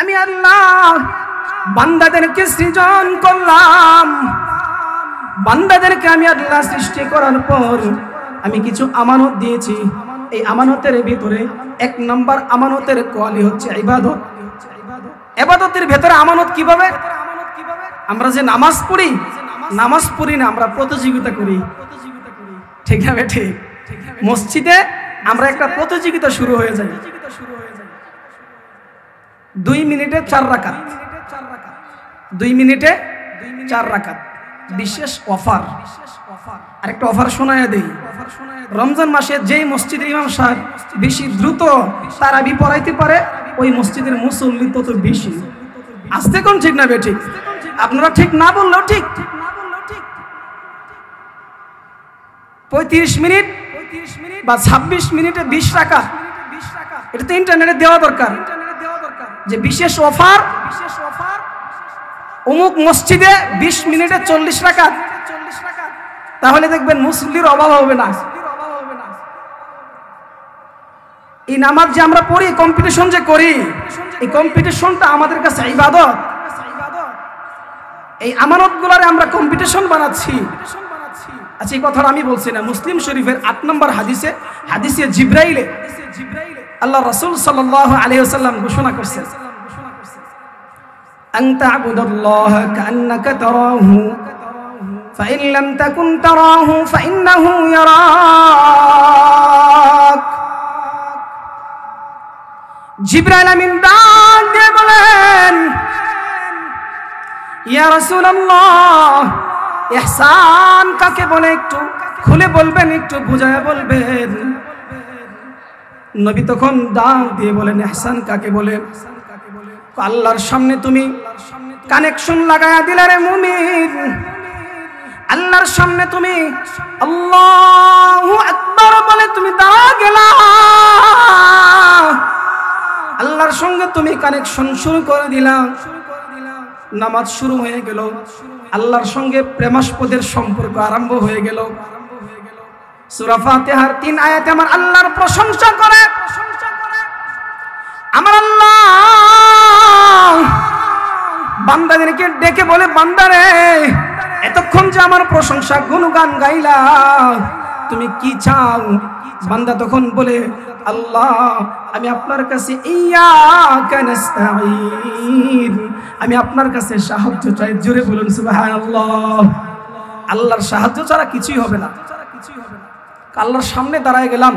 আমি আল্লাহ বান্দাদেরকে সৃজন করলাম, বান্দাদেরকে আমি আল্লাহ সৃষ্টি করার পর আমি কিছু আমানত দিয়েছি। এই আমানতের ভিতরে এক নাম্বার আমানতের কোয়ালি হচ্ছে ইবাদত। ইবাদতের ভিতরে আমানত কিভাবে? আমরা যে নামাজ পড়ি না, আমরা প্রতিযোগিতা করি, ঠিক না বেঠিক? মসজিদে আমরা একটা প্রতিযোগিতা শুরু হয়ে যায়, 2 মিনিটে 4 রাকাত, 2 মিনিটে 4 রাকাত, বিশেষ অফার। আরেকটা অফার শোনায় দেই, রমজান মাসে যেই মসজিদের ইমাম সাহেব বেশি দ্রুত তারাবি পড়াইতে পারে ওই মসজিদের মুসল্লি তত বেশি। আসতে কোন ঠিক না বেঠিক? আপনারা ঠিক না বললেও ঠিক। 35 মিনিট বা 26 মিনিটে 20 রাকাত, এটা তো ইন্টারনেটে দেওয়া দরকার যে বিশেষ অফার অমুক মসজিদে 20 মিনিটে 40 রাকাত, তাহলে দেখবেন মুসল্লির অভাব হবে না। এই নামাজ যে আমরা পড়ি, কম্পিটিশন যে করি, এই কম্পিটিশনটা আমাদের কাছে ইবাদত। এই আমানতগুলোরে আমরা কম্পিটিশন বানাচ্ছি। আচ্ছা, এই কথাটা আমি বলছি না, মুসলিম শরীফের 8 নম্বর হাদিসে জিব্রাইলে আল্লাহ রাসূল সাল্লাল্লাহু আলাইহি ওয়াসাল্লাম ঘোষণা করছেন, আন তা'বুদাল্লাহ কাআন্নাকা তারাহু ফাইন লাম তাকুন তারাহু ফাইন্নাহু ইয়ারাক। জিবরাইল আমিন ডাক দিয়ে বলেন, ইয়া রাসূলুল্লাহ, ইহসান কাকে বলে একটু খুলে বলবেন, একটু বুঝায়া বলবেন। নবী তখন ডাক দিয়ে বলেন, ইহসান কাকে বলে? আল্লাহর সামনে তুমি কানেকশন লাগায়া দিলে রে মুমিন, আল্লাহর সামনে তুমি আল্লাহু আকবার বলে তুমি দাঁড়া গেলা, আল্লাহর সঙ্গে তুমি কানেকশন শুরু করে দিলা, নামাজ শুরু হয়ে গেল, আল্লাহর সঙ্গে প্রেমাস্পদের সম্পর্ক আরম্ভ হয়ে গেল। সূরা ফাতিহার 3 আয়াতে আমার আল্লাহর প্রশংসা করে, আমার আল্লাহ বান্দাদেরকে ডেকে বলে, বান্দারে এতক্ষণ যে আমার প্রশংসা গুণগান গাইলা, তুমি কি চাও? বান্দা তখন বলে, আল্লাহ আমি আপনার কাছে ইয়াকা নাস্তাঈন, আমি আপনার কাছে সাহায্য চাই। জোরে বলুন সুবহানাল্লাহ। আল্লাহর সাহায্য ছাড়া কিছুই হবে না। আল্লাহর সামনে দাঁড়ায় গেলাম।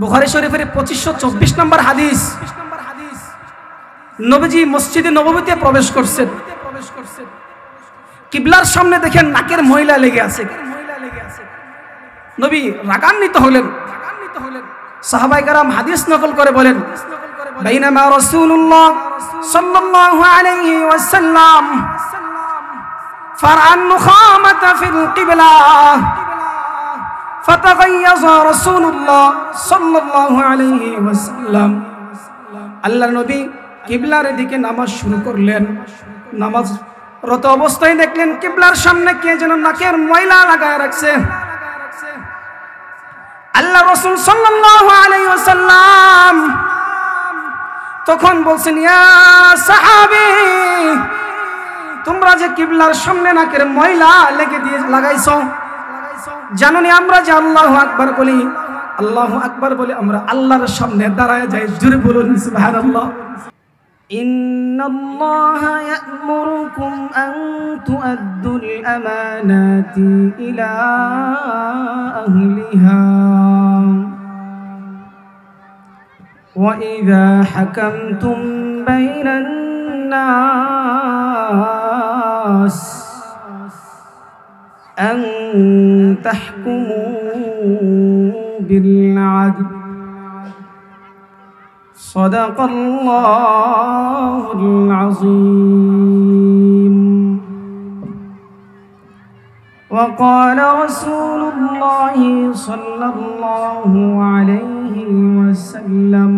বুখারী শরীফের 2524 নম্বর হাদিস, নবীজি মসজিদে নববীতে প্রবেশ করছেন, কিবলার সামনে দেখেন নাকের ময়লা লেগে আছে। নবী রাগান্বিত হলেন। সাহাবায়ে কেরাম হাদিস নকল করে বলেন, বাইনামা রাসূলুল্লাহ সাল্লাল্লাহু আলাইহি ওয়াসাল্লাম ফারআন নুখামাতা ফিল কিবলা ফাতাগায়্যাযা রাসূলুল্লাহ সাল্লাল্লাহু আলাইহি ওয়াসাল্লাম। আল্লাহর নবী কিবলার দিকে নামাজ শুরু করলেন। নামাজ রত অবস্থায় দেখলেন কিবলার সামনে কে যেন নাকের ময়লা লাগায় রাখছে। আল্লাহ রাসূল সাল্লাল্লাহু আলাইহি ওয়াসাল্লাম তখন বলছেন, ইয়া সাহাবী, তোমরা যে কিবলার সামনে নাকের ময়লা লেগে দিয়ে লাগাইছো, জানোনি আমরা যে আল্লাহু আকবার বলি, আল্লাহু আকবার বলে আমরা আল্লাহর সামনে দাঁড়ায় যাই। জোরে বলুন সুবহানাল্লাহ। ইন্নাল্লাহা ইয়া'মুরুকুম আন তু'আদ্দুল আমানাতি ইলা আহলিহা ওয়া ইযা হাকামতুম বাইনান নাস আন তাহকুমু বিল আদল। সাদাকাল্লাহুল আযীম। ওয়া ক্বালা রাসূলুল্লাহি সাল্লাল্লাহু আলাইহি ওয়াসাল্লাম,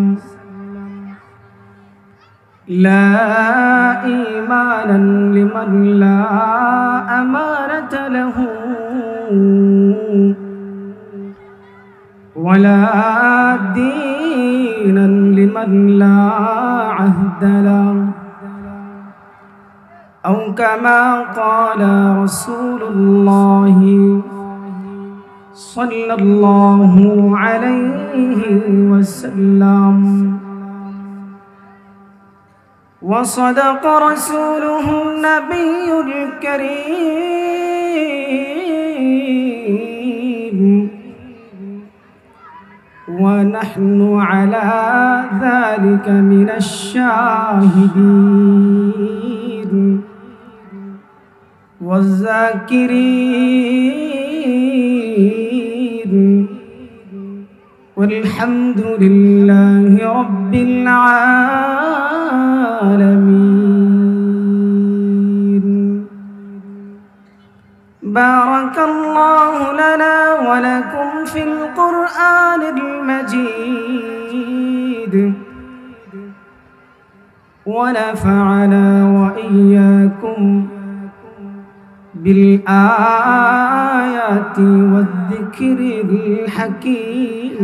লা ঈমানা লিমান লা আমানাতা লাহু ওয়া লা দীন دينا لمن لا عهد له أو كما قال رسول الله صلى الله عليه وسلم وصدق رسوله النبي الكريم ونحن على ذلك من الشاهدين والذاكرين والحمد لله رب العالمين. بارك الله لنا ولكم في القرآن المجيد ونفعنا وإياكم بالآيات والذكر الحكيم.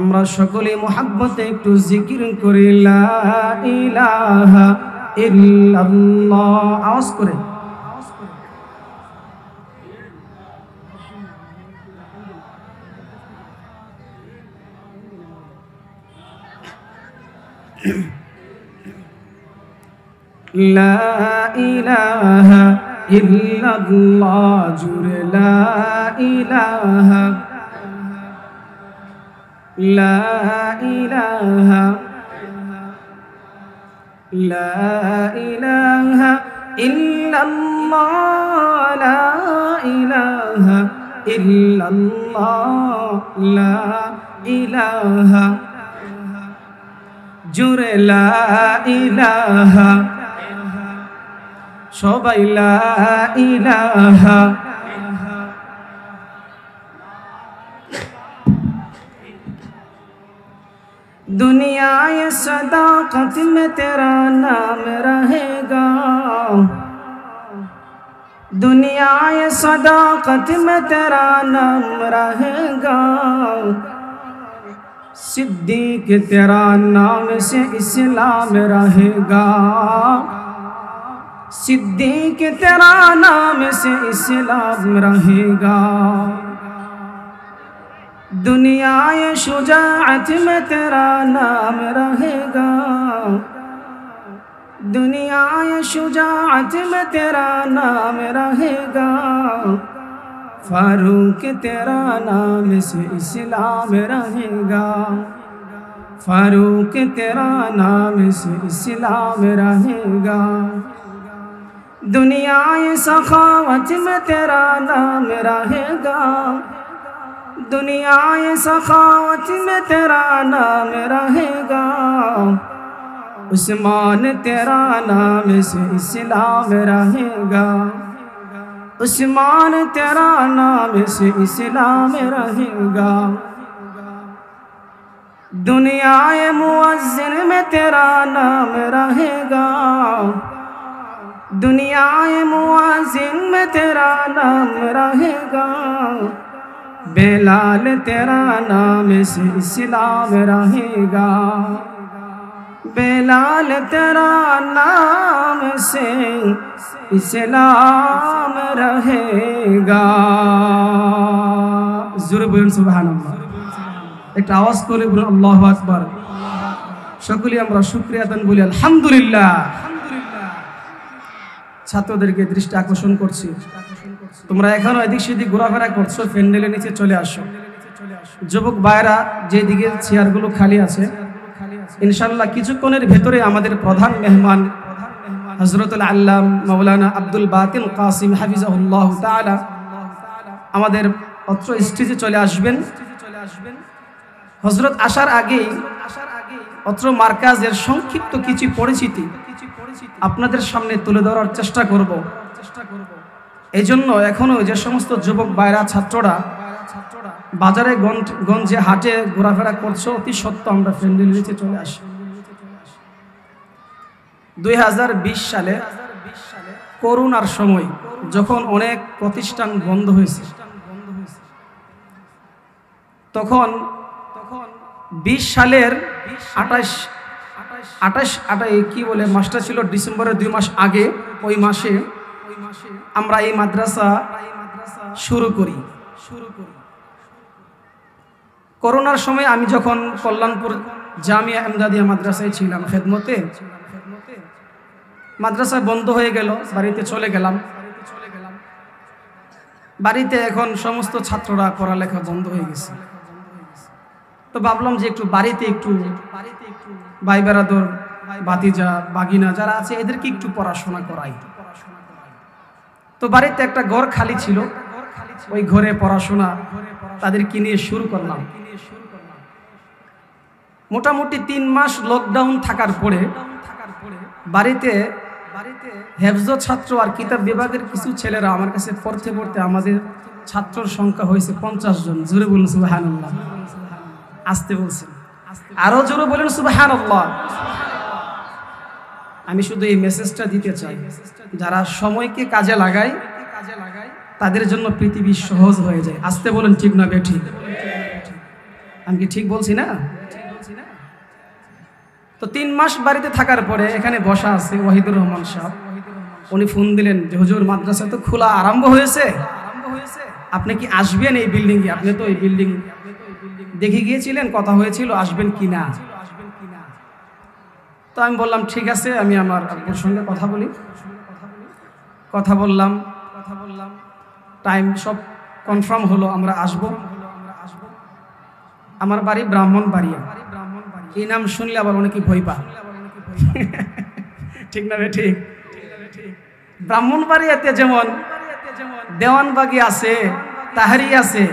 আমরা সকলে মুহাব্বতে একটু জিকির করি লা ইলাহা ইল্লাল্লাহ। আওয়াজ করে লা ইলাহা ইল্লাল্লাহ জুড়ে লা ইলাহা লা ইলাহা লা ইলাহা ইল্লাল্লাহ লা ইলাহা ইল্লাল্লাহ লা ইলাহা জুড়ে লা ইলাহা সবাই লা ইলাহা दुनिया ये सदाकत में तेरा नाम रहेगा दुनिया ये सदाकत में तेरा नाम रहेगा सिद्दीक तेरा नाम से इस्लाम रहेगा सिद्दीक तेरा नाम से इस्लाम रहेगा दुनिया ये शुजाअत में तेरा नाम रहेगा दुनिया ये शुजाअत में तेरा नाम रहेगा फारूक तेरा नाम से इस्लाम रहेगा फारूक तेरा नाम से इस्लाम रहेगा दुनिया ये सखावत में तेरा नाम रहेगा दुनिया ये सखावत में तेरा नाम रहेगा उस्मान तेरा नाम से इस्लाम रहेगा उस्मान तेरा नाम से इस्लाम रहेगा दुनिया ये मुअज्जिन में तेरा नाम रहेगा दुनिया ये मुअज्जिन में तेरा नाम रहेगा बेलाल तेरा नाम से इस्लाम रहेगा बेलाल तेरा नाम से इस्लाम रहेगा ज़रूर बोलें सुबहानाल्लाह एक आवाज़ করে বলুন আল্লাহু আকবার সকলে আমরা শুকরিয়া দান বলি আলহামদুলিল্লাহ ছাত্রদেরকে দৃষ্টি আকর্ষণ করছি তোমরা এখনো এদিক সেদিক ঘোরাফেরা করছো প্যান্ডেলের নিচে চলে আসো যুবক ভাইরা যেদিকে চেয়ারগুলো খালি আছে ইনশাআল্লাহ কিছুক্ষণের ভেতরে আমাদের প্রধান মেহমান হযরতুল আল্লাম মাওলানা আব্দুল বাতিন কাসিম হাফিজাহুল্লাহ তাআলা আমাদের অত্র স্টেজে চলে আসবেন হযরত আসার আগে অত্র মার্কাজের সংক্ষিপ্ত কিছু পরিচিতি আপনাদের সামনে তুলে ধরার চেষ্টা করব এজন্য এখনো যে সমস্ত যুবক ভাইরা ছাত্ররা বাজারে গঞ্জে হাটে ঘোরাফেরা করছো অতি সত্য আমরা প্যান্ডেলের নিচে চলে আসি 2020 সালে করোনার সময় যখন অনেক প্রতিষ্ঠান বন্ধ হয়েছে তখন 20 সালের 28 কি বলে মাসটা ছিল, ডিসেম্বরের 2 মাস আগে, ওই মাসে আমরা এই মাদ্রাসা শুরু করি। করোনার সময় আমি যখন কল্যাণপুর জামিয়া এমদাদিয়া মাদ্রাসায় ছিলাম খেদমতে, মাদ্রাসা বন্ধ হয়ে গেল, বাড়িতে চলে গেলাম। বাড়িতে এখন সমস্ত ছাত্ররা পড়ালেখা বন্ধ হয়ে গেছে। তো ভাবলাম যে একটু বাড়িতে একটু ভাই বেরাদর, ভাতিজা, বাগিনা যারা আছে এদেরকে একটু পড়াশোনা করাই। তো বাড়িতে একটা ঘর খালি ছিল, ওই ঘরে পড়াশোনা তাদেরকে নিয়ে শুরু করলাম। মোটামুটি 3 মাস লকডাউন থাকার পরে বাড়িতে হেফজ ছাত্র আর কিতাব বিভাগের কিছু ছেলেরা আমার কাছে পড়তে পড়তে আমাদের ছাত্রর সংখ্যা হয়েছে 50 জন। জোরে বলুন সুবহানাল্লাহ। আসতে বলছেন, আরো জোরে বলেন সুবহানাল্লাহ। আমি শুধু এই মেসেজটা দিতে চাই, যারা সময়কে কাজে লাগায় তাদের জন্য পৃথিবী সহজ হয়ে যায়। আসতে বলেন ঠিক না বেঠিক? আমি কি ঠিক বলছি না? তো 3 মাস বাড়িতে থাকার পরে এখানে বসা আছে ওয়াহিদুর রহমান সাহেব, উনি ফোন দিলেন যে হুজুর মাদ্রাসা তো খোলা আরম্ভ হয়েছে, আপনি কি আসবেন এই বিল্ডিং এ? আপনি তো এই বিল্ডিং দেখে গিয়েছিলেন, কথা হয়েছিল, আসবেন কি না? তো আমি বললাম ঠিক আছে, আমি আমার আব্বুর সঙ্গে কথা বলি। কথা বললাম, টাইম সব কনফার্ম হলো, আমরা আসব। আমার বাড়ি ব্রাহ্মণবাড়িয়া। এই নাম শুনলে আবার অনেকে ভয় পা, ঠিক না ঠিক? ব্রাহ্মণবাড়িয়াতে যেমন দেওয়ানবাগি আছে, তাহারি আছে,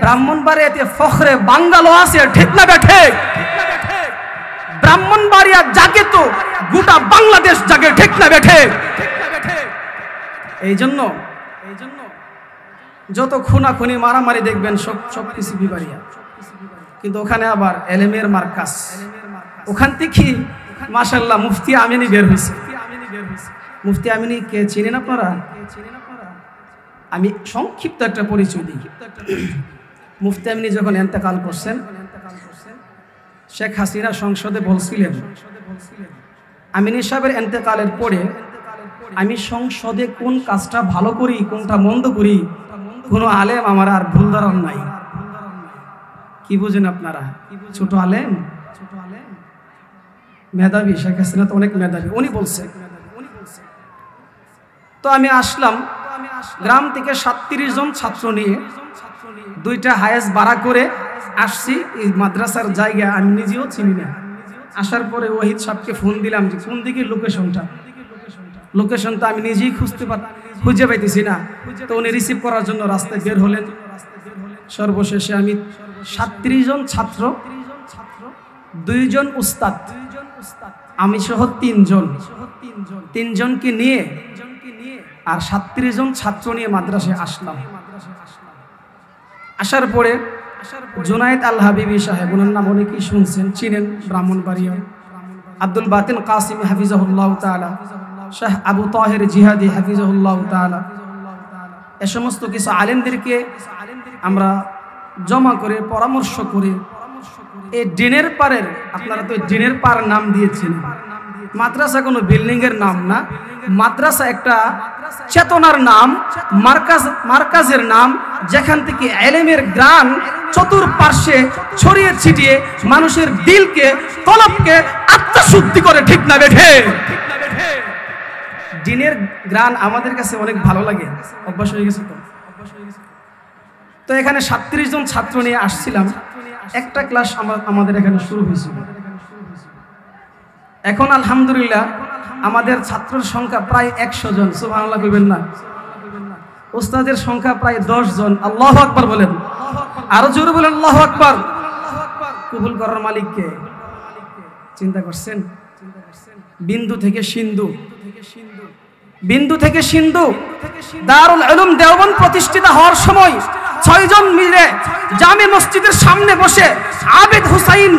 ব্রাহ্মণবাড়িয়াতে ফখরে বাঙ্গালো আছে, ঠিক না ঠিক? ব্রাহ্মণবাড়িয়া জাগে তো গোটা বাংলাদেশ জাগে, ঠিক না ঠিক? এই জন্য যত খুনাখুনি মারামারি দেখবেন সব কিছু বিবাড়িয়া, কিন্তু ওখানে আবার এলেমের মার্কাস। ওখান থেকে মাশাআল্লাহ মুফতি আমিনী বের হয়েছে। মুফতি আমিনী কে চিনেন আপনারা? আমি সংক্ষিপ্ত একটা পরিচয় দিই। মুফতি আমিনী যখন ইন্তেকাল করছেন, শেখ হাসিনা সংসদে বলছিলেন, আমিনী সাহেবের ইন্তেকালের পরে আমি সংসদে কোন কাজটা ভালো করি, কোনটা মন্দ করি, কোনো আলেম আমার আর ভুল ধারণ নাই। কি বুঝেন আপনারা? ছোট আলেম, মেধাবী, শেখ হাসিনা তো অনেক মেধাবী, উনি বলছে। তো আমি আসলাম, গ্রাম থেকে 37 জন ছাত্র নিয়ে 2টা হায়েস ভাড়া করে আসছি এই মাদ্রাসার জায়গা আমি নিজেও চিনি না। আসার পরে ওয়াহিদ সাহেবকে ফোন দিলাম যে কোন দিকে লোকেশনটা আমি নিজেই খুঁজে পাইতেছি না। তো উনি রিসিভ করার জন্য রাস্তায় বের হলেন। সর্বশেষে আমি 37 জন ছাত্র, 2 জন উস্তাদ, আমি সহ 3 জনকে নিয়ে আর 37 জন ছাত্র নিয়ে মাদ্রাসায় আসলাম। আসার পরে জুনায়েদ আল হাবিবি সাহেব, ওনার নাম অনেকেই শুনছেন, চিনেন, ব্রাহ্মণবাড়িয়া। আব্দুল বাতিন কাসিম হাফিজাহুল্লাহ তাআলা, শাহ আবু তাহের জিহাদি হাফিজাহুল্লাহ তাআলা, এ সমস্ত কিছু আলেমদেরকে আমরা জমা করে পরামর্শ করে এই ডিনের পারের, আপনারা তো ডিনের পার নাম দিয়েছেন, মাদ্রাসা কোনো বিল্ডিং এর নাম না, মাদ্রাসা একটা চেতনার নাম, মার্কাজের নাম, যেখান থেকে ইলমের গ্রান চতুর্পার্শ্বে ছড়িয়ে ছিটিয়ে মানুষের দিলকে, কলবকে আত্মশুদ্ধি করে, ঠিক না বেঠে? ডিনের গ্রান আমাদের কাছে অনেক ভালো লাগে, অভ্যাস হয়ে গেছে। তো এখানে 37 জন ছাত্র নিয়ে আসছিলাম। একটা ক্লাস আমাদের এখানে শুরু হয়েছিল। এখন আলহামদুলিল্লাহ আমাদের ছাত্রের সংখ্যা প্রায় 100 জন। সুবহানাল্লাহ কইবেন না? উস্তাদের সংখ্যা প্রায় 10 জন। আল্লাহু আকবার বলেন, আরো জোরে বলেন আল্লাহু আকবার। কবুল করার মালিক কে? চিন্তা করছেন? বিন্দু থেকে সিন্ধু, বিন্দু থেকে সিন্ধু দারুল উলুম দেওবন্দ প্রতিষ্ঠিত হওয়ার সময় 6 জন মিলে জামে মসজিদের সামনে বসে আবেদ হুসাইন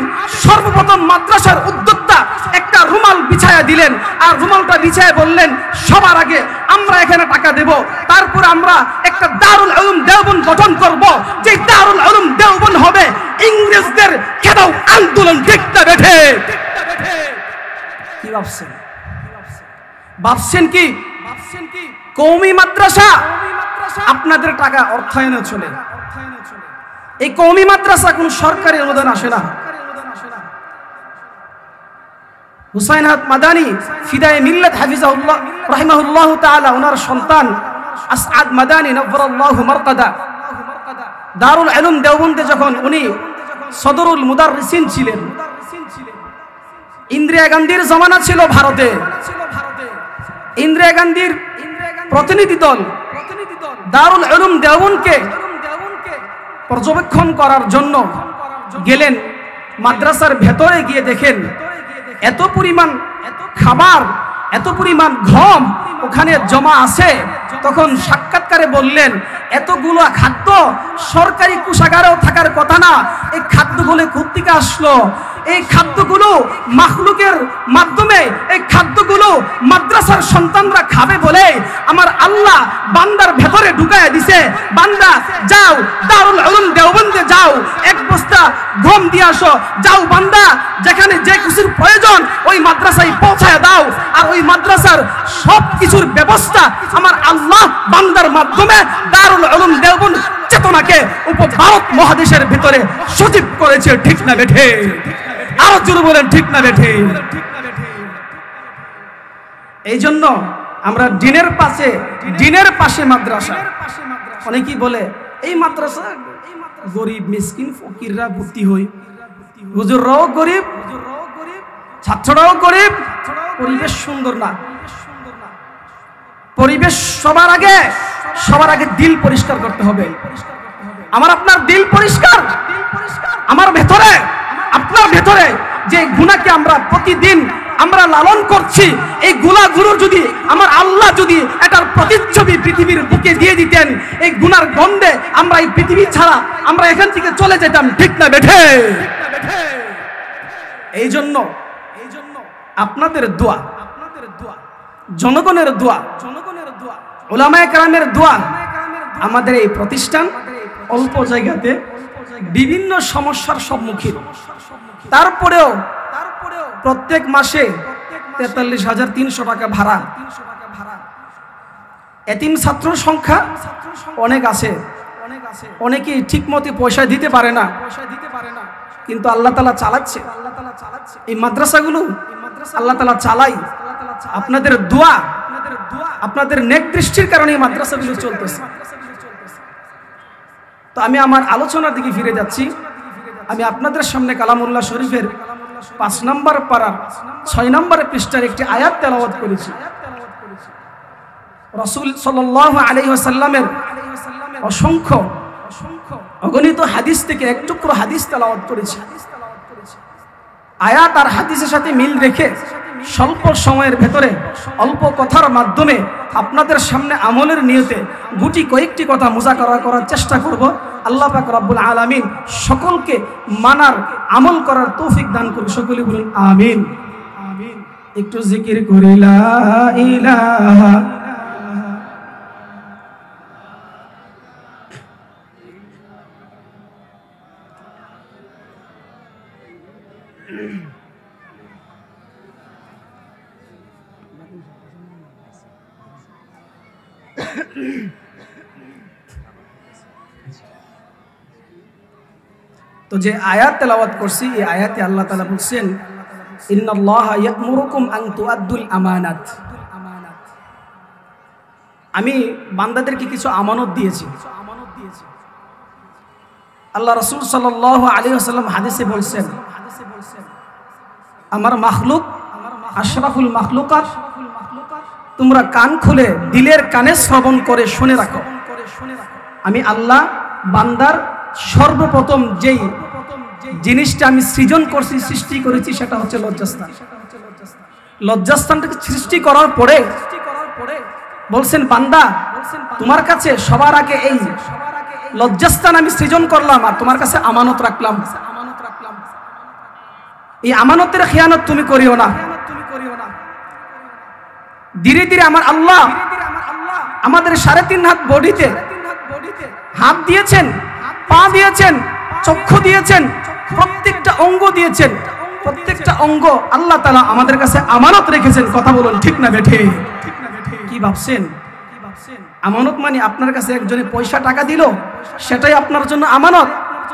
সর্বপ্রথম মাদ্রাসার উদ্যোক্তা একটা একটা রুমাল বিছায়া দিলেন, আর রুমালটা বিছায় বললেন সবার আগে আমরা এখানে টাকা দেব, তারপর আমরা একটা দারুল উলুম দেওবন্দ গঠন করব, যে দারুল উলুম দেওবন্দ হবে ইংরেজদের খেদাও আন্দোলন। ঠিক না বেঠে? কি ভাবছেন? ভাবছেন কি কওমি মাদ্রাসা আপনাদের টাকা অর্থায়নে চলে? এই কওমি মাদ্রাসা কোন সরকারি অনুদান আসে না। হুসাইন আহমদ মাদানী ফিদায়ে মিল্লাত হাফিজাহুল্লাহ রাহিমাহুল্লাহু তাআলা, ওনার সন্তান আসআদ মাদানী নব্বরাল্লাহু মারকাদা, দারুল উলুম দেওবন্দে যখন উনি সদরুল মুদাররিসিন ছিলেন, ইন্দিরা গান্ধীর জমানা ছিল ভারতে, ইন্দিরা গান্ধীর প্রতিনিধি দল দারুল উলুম দেওবন্দকে পর্যবেক্ষণ করার জন্য গেলেন। মাদ্রাসার ভেতরে গিয়ে দেখেন এত পরিমাণ খাবার, এত পরিমাণ গম ওখানে জমা আছে। তখন সাক্ষাৎকারে বললেন এতগুলো খাদ্য সরকারি কোষাগারেও থাকার কথা না, এই খাদ্যগুলো কোত্থেকে আসলো? এই খাদ্যগুলো মাখলুকের মাধ্যমে এই খাদ্যগুলো মাদ্রাসার সন্তানরা খাবে বলে আমার আল্লাহ বান্দার ভেতরে ঢুকায় দিছে। বান্দা যাও দারুল উলুম দেওবন্দে যাও, এক বস্তা গম দিয়ে আসো, যাও বান্দা যেখানে যে কিছুর প্রয়োজন ওই মাদ্রাসায় পৌঁছায় দাও, আর ওই মাদ্রাসার সব কিছুর ব্যবস্থা আমার আল্লাহ বান্দার মাধ্যমে দারুল উলুম দেওবন্দ চেতনাকে উপভারত মহাদেশের ভিতরে সজীব করেছে। ঠিক না বেঠে? আরো জোরে বলেন ঠিক না বেঠে? এই জন্য আমরা দিনের পাশে মাদ্রাসা। অনেকেই বলে এই মাদ্রাসা গরিব মিসকিন ফকিররা ভর্তি হই, হুজুররাও গরিব, ছাত্ররাও গরিব, পরিবেশ সুন্দর না। পরিবেশ সবার আগে দিল পরিষ্কার করতে হবে। আমার আপনার দিল পরিষ্কার, আমার ভেতরে আপনার ভেতরে যে গুনাহকে আমরা প্রতিদিন আমরা লালন করছি, এই গুনাহগুলোর যদি আমার আল্লাহ যদি এটার প্রতিচ্ছবি পৃথিবীর বুকে দিয়ে দিতেন, এই গুনার গন্ধে আমরা এই পৃথিবী ছাড়া আমরা এখান থেকে চলে যেতাম। ঠিক না বেঠে? এই জন্য আপনাদের দোয়া, জনগণের দোয়া, উলামায়ে কেরামের দোয়া, আমাদের এই প্রতিষ্ঠান অল্প জায়গাতে বিভিন্ন সমস্যার সম্মুখীন, তারপরেও প্রত্যেক মাসে 43,300 টাকা ভাড়া। এতিম ছাত্রর সংখ্যা অনেক আছে, অনেকেই ঠিক মতো পয়সা দিতে পারে না, কিন্তু আল্লাহ তাআলা চালাচ্ছে এই মাদ্রাসাগুলো, আল্লাহ তাআলা চালাই। আপনাদের দোয়া, আপনাদের নেক দৃষ্টির কারণে এই মাদ্রাসাগুলো চলতেছে। তো আমি আমার আলোচনার দিকে ফিরে যাচ্ছি। আমি আপনাদের সামনে কালামুল্লাহ শরীফের 5 নম্বর পারার 6 নম্বর পৃষ্ঠার একটি আয়াত তেলাওয়াত করেছি। রাসূল সাল্লাল্লাহু আলাইহি ওয়াসাল্লামের অসংখ্য অগণিত হাদিস থেকে এক টুকরো হাদিস তেলাওয়াত করেছি। আয়াত আর হাদিসের সাথে মিল রেখে স্বল্প সময়ের ভেতরে অল্প কথার মাধ্যমে আপনাদের সামনে আমলের নিয়তে গুটি কয়েকটি কথা মুযাকারা করার চেষ্টা করব। আল্লাহ পাক রব্বুল আলামিন সকলকে মানার আমল করার তৌফিক দান করুন। সকলে বলুন আমিন। একটু জিকির করি লা ইলাহা তো যে আয়াত তেলাওয়াত করছি, এই আয়াতে আল্লাহ তাআলা বলছেন ইন্নাল্লাহা ইয়া'মুরুকুম আন তুআদ্দুল আমানাত। আমি বান্দাদেরকে কিছু আমানত দিয়েছি। আল্লাহ রাসূল সাল্লাল্লাহু আলাইহি ওয়াসাল্লাম হাদিসে বলছেন আমার মাখলুক আশরাফুল মাখলুকাত, তোমরা কান খুলে দিলের কানে শ্রবণ করে শুনে রাখো। আমি আল্লাহ বান্দার সর্বপ্রথম যেই জিনিসটা আমি সৃজন করছি, সৃষ্টি করেছি, সেটা হচ্ছে লজ্জাস্থান। লজ্জাস্থানটাকে সৃষ্টি করার পরে বলছেন বান্দা তোমার কাছে সবার আগে এই লজ্জাস্থান আমি সৃজন করলাম আর তোমার কাছে আমানত রাখলাম। এই আমানতের খেয়ানত তুমি করিও না। ধীরে ধীরে আমার আল্লাহ আমাদের 3.5 হাত বডিতে হাত দিয়েছেন, পা দিয়েছেন, চক্ষু দিয়েছেন, প্রত্যেকটা অঙ্গ দিয়েছেন। প্রত্যেকটা অঙ্গ আল্লাহ তাআলা আমাদের কাছে আমানত রেখেছেন। কথা বলুন ঠিক না বেঠে? কি ভাবছেন? আমানত মানে আপনার কাছে একজনে পয়সা টাকা দিল, সেটাই আপনার জন্য আমানত,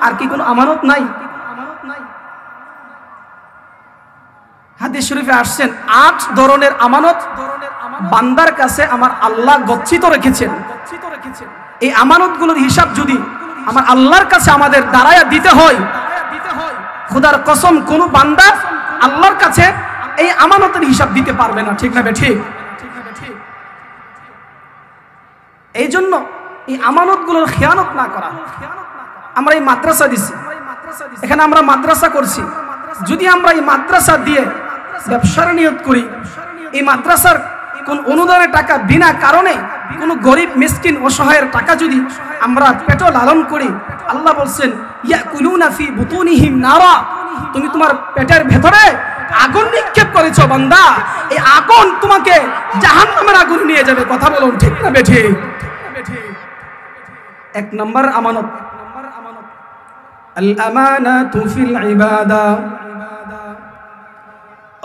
আর কি কোনো আমানত নাই? হাদিস শরীফে আসছেন 8 ধরনের আমানত বান্দার কাছে আমার আল্লাহ গচ্ছিত রেখেছেন। এই আমানতগুলোর হিসাব যদি আমার আল্লাহর কাছে আমাদের দাঁড়ায়া দিতে হয়, খোদার কসম কোন বান্দা আল্লাহর কাছে এই আমানতের হিসাব দিতে পারবে না। ঠিক না ঠিক? এই জন্য এই আমানতগুলোর খেয়ানত না করা। আমরা এই মাদ্রাসা দিছি, এখানে আমরা মাদ্রাসা করছি। যদি আমরা এই মাদ্রাসা দিয়ে ব্যবসার নিয়ত করি, এই মাদ্রাসার কোন অনুদানের টাকা বিনা কারণে কোন গরিব মিসকিন অসহায়ের টাকা যদি আমরা পেট লালন করি, আল্লাহ বলছেন ইয়াকুলুনা ফি বুতুনিহিম নারা, তুমি তোমার পেটের ভেতরে আগুন নিক্ষেপ করেছো বান্দা, এই আগুন তোমাকে জাহান্নামের আগুন নিয়ে যাবে। কথা বলুন ঠিক না বেঠে? 1 নম্বর আমানত আল আমানাতু ফিল ইবাদা।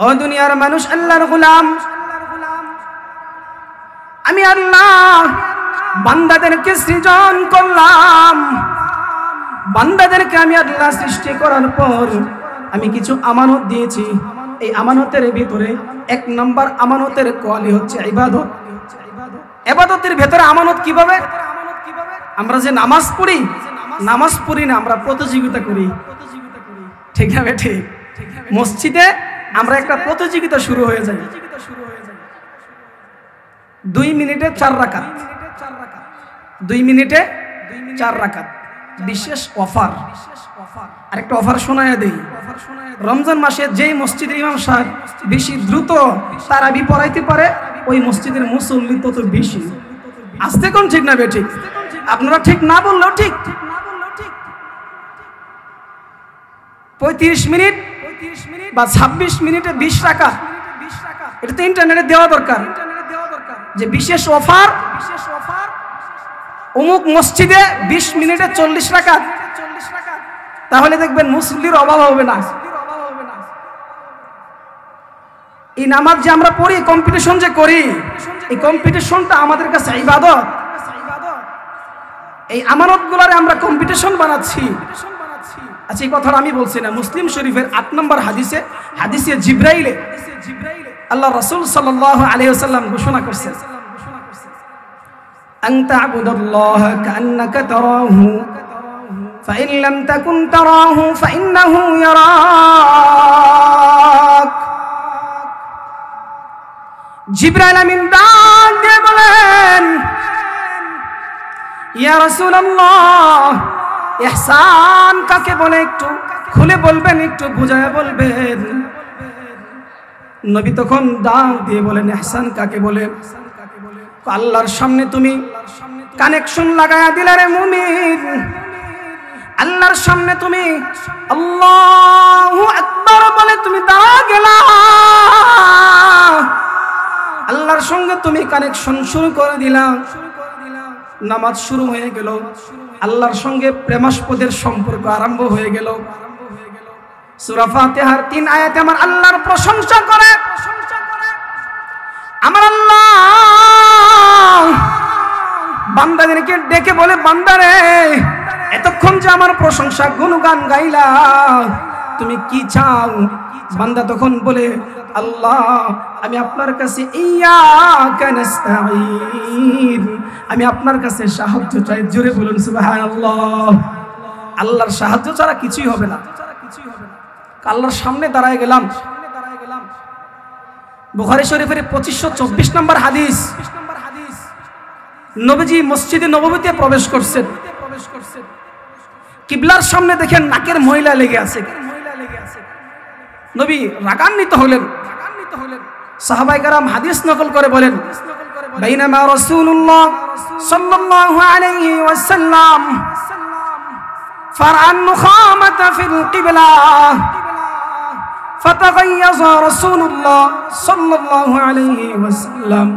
ও দুনিয়ার মানুষ, আল্লাহর গোলাম, আমি আল্লাহ বান্দাদেরকে সৃজন করলাম। বান্দাদেরকে আমি আল্লাহ সৃষ্টি করার পর আমি কিছু আমানত দিয়েছি। এই আমানতের ভিতরে 1 নম্বর আমানতের কোয়ালি হচ্ছে ইবাদত। ইবাদতের ভিতরে আমানত কিভাবে? আমরা যে নামাজ পড়ি, নামাজ পড়ি না, আমরা প্রতিযোগিতা করি। ঠিক না বেঠে? মসজিদে আমরা একটা প্রতিযোগিতা শুরু হয়ে যায়। 2 মিনিটে 4 রাকাত, 2 মিনিটে 4 রাকাত, বিশেষ অফার। আরেকটা অফার শোনায় দেই, রমজান মাসে যেই মসজিদের ইমাম সাহেব বেশি দ্রুত তারাবি পড়াইতে পারে, ওই মসজিদের মুসল্লি তত বেশি। আসতে কোন ঠিক না বেঠিক? আপনারা ঠিক না বললেও ঠিক। 35 মিনিট বা 26 মিনিটে 20 টাকা, এটা তো ইন্টারনেটে দেওয়া দরকার যে বিশেষ অফার অমুক মসজিদে 20 মিনিটে 40 টাকা। তাহলে দেখবেন মুসল্লির অভাব হবে না। এই নামাজ যে আমরা পড়ি, কম্পিটিশন যে করি, এই কম্পিটিশনটা আমাদের কাছে ইবাদত। এই আমানতগুলোরে আমরা কম্পিটিশন বানাচ্ছি। আচ্ছা, এই কথাটা আমি বলছি না, মুসলিম শরীফের 8 নম্বর হাদিসে, হাদিসে জিব্রাইলে আল্লাহ রাসূল সাল্লাল্লাহু আলাইহি ওয়াসাল্লাম ঘোষণা করছেন, আন তা'বুদাল্লাহ কাআন্নাকা তারাহু ফাইন লাম তাকুন তারাহু ফাইন্নাহু ইয়ারাক। জিবরাইল আমিন ডাক দিয়ে বলেন, ইয়া রাসূলুল্লাহ, ইহসান কাকে বলে একটু খুলে বলবেন, একটু বুঝায়া বলবেন। নবী তখন ডাক দিয়ে বলেন, ইহসান কাকে বলে? আল্লাহর সামনে তুমি কানেকশন লাগায়া দিলে রে মুমিন, আল্লাহর সামনে তুমি আল্লাহু আকবার বলে তুমি দাঁড়া গেলা, আল্লাহর সঙ্গে তুমি কানেকশন শুরু করে দিলা, নামাজ শুরু হয়ে গেল, আল্লাহর সঙ্গে প্রেমাস্পদের সম্পর্ক আরম্ভ হয়ে গেল। সূরা ফাতিহার 3 আয়াতে আমার আল্লাহর প্রশংসা করে। আমার আল্লাহ বান্দাদেরকে ডেকে বলে, বান্দারে এতক্ষণ যে আমার প্রশংসা গুণগান গাইলা, তুমি কি চাও? বান্দা তখন বলে, আল্লাহ আমি আপনার কাছে ইয়াকা নাস্তাঈন, আমি আপনার কাছে সাহায্য চাই। জোরে বলুন সুবহানাল্লাহ। আল্লাহর সাহায্য ছাড়া কিছুই হবে না। আল্লাহর সামনে দাঁড়ায় গেলাম। বুখারী শরীফের 2524 নম্বর হাদিস, নবীজি মসজিদে নববীতে প্রবেশ করছেন। কিবলার সামনে দেখেন নাকের ময়লা লেগে আছে। নবী রাগান্বিত হলেন। সাহাবায়ে কেরাম হাদিস নকল করে বলেন, বাইনামা রাসূলুল্লাহ সাল্লাল্লাহু আলাইহি ওয়াসাল্লাম ফারআন নুখামাতা ফিল কিবলা ফাতাগায়্যাযা রাসূলুল্লাহ সাল্লাল্লাহু আলাইহি ওয়াসাল্লাম,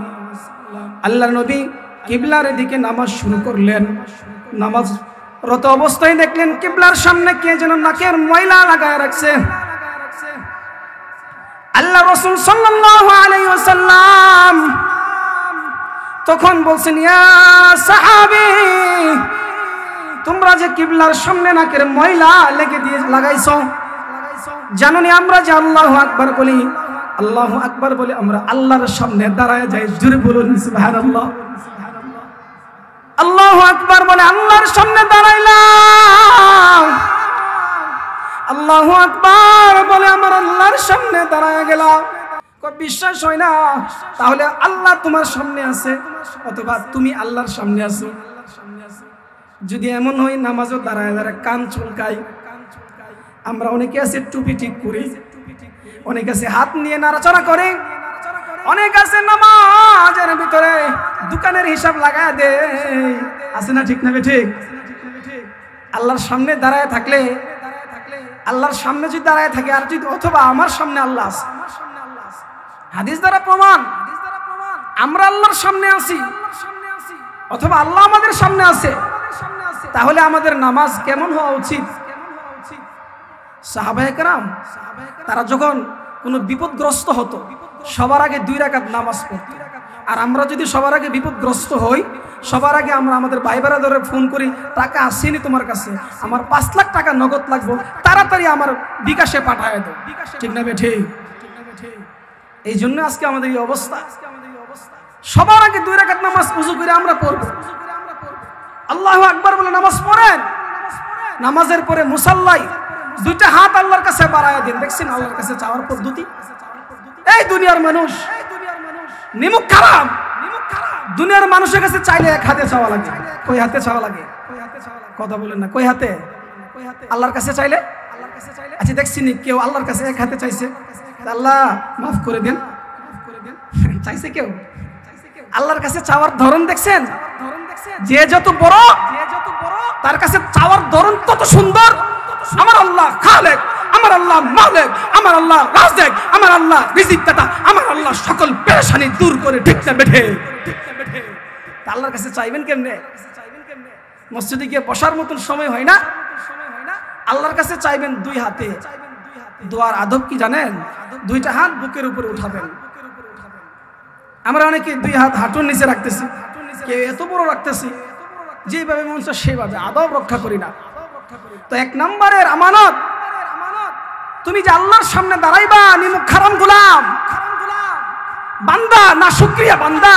আল্লাহর নবী কিবলার দিকে নামাজ শুরু করলেন। নামাজ রত অবস্থায় দেখলেন কিবলার সামনে কে যেন নাকের ময়লা লাগায় রাখছে। আল্লাহ রাসূল সাল্লাল্লাহু আলাইহি ওয়াসাল্লাম তখন বলছেন, ইয়া সাহাবী, তোমরা যে কিবলার সামনে নাকের ময়লা লেগে দিয়ে লাগাইছো, জানোনি আমরা যে আল্লাহু আকবার বলি, আল্লাহু আকবার বলে আমরা আল্লাহর সামনে দাঁড়ায় যাই। জোরে বলুন সুবহানাল্লাহ। আল্লাহু আকবার বলে আল্লাহর সামনে দাঁড়াইলাম, আল্লাহু আকবার বলে আমার আল্লাহর সামনে দাঁড়ায় গেলাম। বিশ্বাস হয় না? তাহলে আল্লাহ তোমার সামনে আছে অথবা তুমি আল্লাহর সামনে আছো। যদি এমন হয় নামাজও দাঁড়ায় দাঁড়ায় কান চুলকাই, আমরা অনেকে আছে টুপি ঠিক করি, অনেকে আছে হাত নিয়ে নাড়াচাড়া করে, অনেক আছে নামাজের ভিতরে দোকানের হিসাব লাগায় দে, আছে না? ঠিক না ঠিক? আল্লাহর সামনে দাঁড়ায় থাকলে, আল্লাহর সামনে যদি দাঁড়ায় থাকে আর যদি অথবা আমার সামনে আল্লাহ আছে, হাদিস দ্বারা প্রমাণ আমরা আল্লাহর সামনে আছি অথবা আল্লাহ আমাদের সামনে আছে, তাহলে আমাদের নামাজ কেমন হওয়া উচিত? সাহাবায়ে কেরাম তারা যখন কোনো বিপদগ্রস্ত হতো সবার আগে 2 রাকাত নামাজ পড়তো। আর আমরা যদি সবার আগে বিপদগ্রস্ত হই, সবার আগে আমরা আমাদের ভাই ব্রাদারে ফোন করি, টাকা আসেনি তোমার কাছে, আমার 5 লাখ টাকা নগদ লাগবে, তাড়াতাড়ি আমার বিকাশে পাঠায় দাও। ঠিক না বেঠিক? এই জন্য আজকে আমাদের এই অবস্থা। সবার আগে 2 রাকাত নামাজ ওযু করে আমরা পড়ব, আল্লাহু আকবার বলে নামাজ পড়েন। নামাজের পরে মুসাল্লায় 2টা হাত আল্লাহর কাছে বাড়ায় দিন। দেখছেন আল্লাহর কাছে চাওয়ার পদ্ধতি? এই দুনিয়ার মানুষ নিমুখ খারাপ, দুনিয়ার মানুষের কাছে চাইলে 1 হাতে চাওয়া লাগে। কই হাতে চাওয়া লাগে? কথা বলেন না, কই হাতে? আল্লাহর কাছে চাইলে। আচ্ছা দেখছিনি কেউ আল্লাহর কাছে 1 হাতে চাইছে? আল্লাহ মাফ করে দেন চাইছে কেউ? আল্লাহর কাছে চাওয়ার ধরন দেখছেন? যে যত বড় তার কাছে চাওয়ার ধরন তত সুন্দর। আমার আল্লাহ খালেক, আমার আল্লাহ মালিক, আমার আল্লাহ রাজিক, আমার আল্লাহ রিজিক দাতা, আমার আল্লাহ সকল পেরেশানি দূর করে। ঠিক না বেঠে? আল্লাহর কাছে চাইবেন কেমনে? মসজিদে গিয়ে বসার মতন সময় হয় না? আল্লাহর কাছে চাইবেন 2 হাতে। দোয়ার আদব কি জানেন? 2টা হাত বুকের উপরে উঠাবেন। আমরা অনেকে 2 হাত হাঁটুর নিচে রাখতেছি, কেউ এত বড় রাখতেছি, যেভাবে মন চায় সেভাবে, আদব রক্ষা করি না। তো 1 নম্বরের আমানত, তুমি যে আল্লাহর সামনে দাঁড়াইবা নিমুখ হারাম গোলাম বান্দা, না শুকরিয়া বান্দা।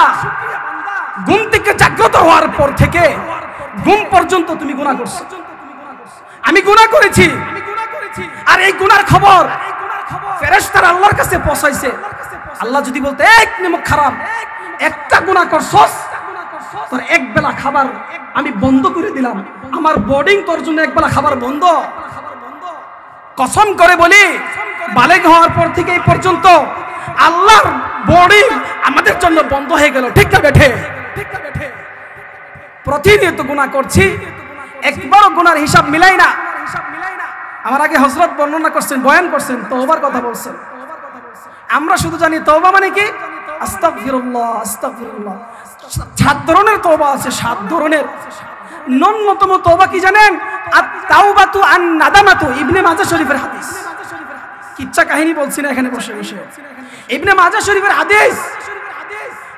ঘুম থেকে জাগ্রত হওয়ার পর থেকে ঘুম পর্যন্ত তুমি গুনাহ করছো, আমি গুনাহ করেছি। আর এই গুনার খবর ফেরেশতারা আল্লাহর কাছে পৌঁছাইছে। আল্লাহ যদি বলতে, এক নিমুখ হারাম, একটা গুনাহ করছস, তোর 1 বেলা খাবার আমি বন্ধ করে দিলাম, আমার বোর্ডিং তোর জন্য 1 বেলা খাবার বন্ধ। কসম করে বলি, বালেগ হওয়ার পর থেকে এই পর্যন্ত আল্লাহর বোর্ডিং আমাদের জন্য বন্ধ হয়ে গেল। ঠিক না বেঠে? প্রতিনিয়ত গুনাহ করছি, একবারও গুনার হিসাব মিলাই না। আমার আগে হযরত বর্ণনা করছেন, বয়ান করছেন, তওবার কথা বলছেন। আমরা শুধু জানি তওবা মানে কি? আস্তাগফিরুল্লাহ, আস্তাগফিরুল্লাহ। 7 ধরনের তওবা আছে, 7 ধরনের। ন্যূনতম তওবা কি জানেন? আত-তাওবাতু আন-নাদামাতু, ইবনে মাজাহ শরীফের হাদিস। কিচ্ছা কাহিনী বলছি না এখানে বসে বসে, ইবনে মাজাহ শরীফের হাদিস।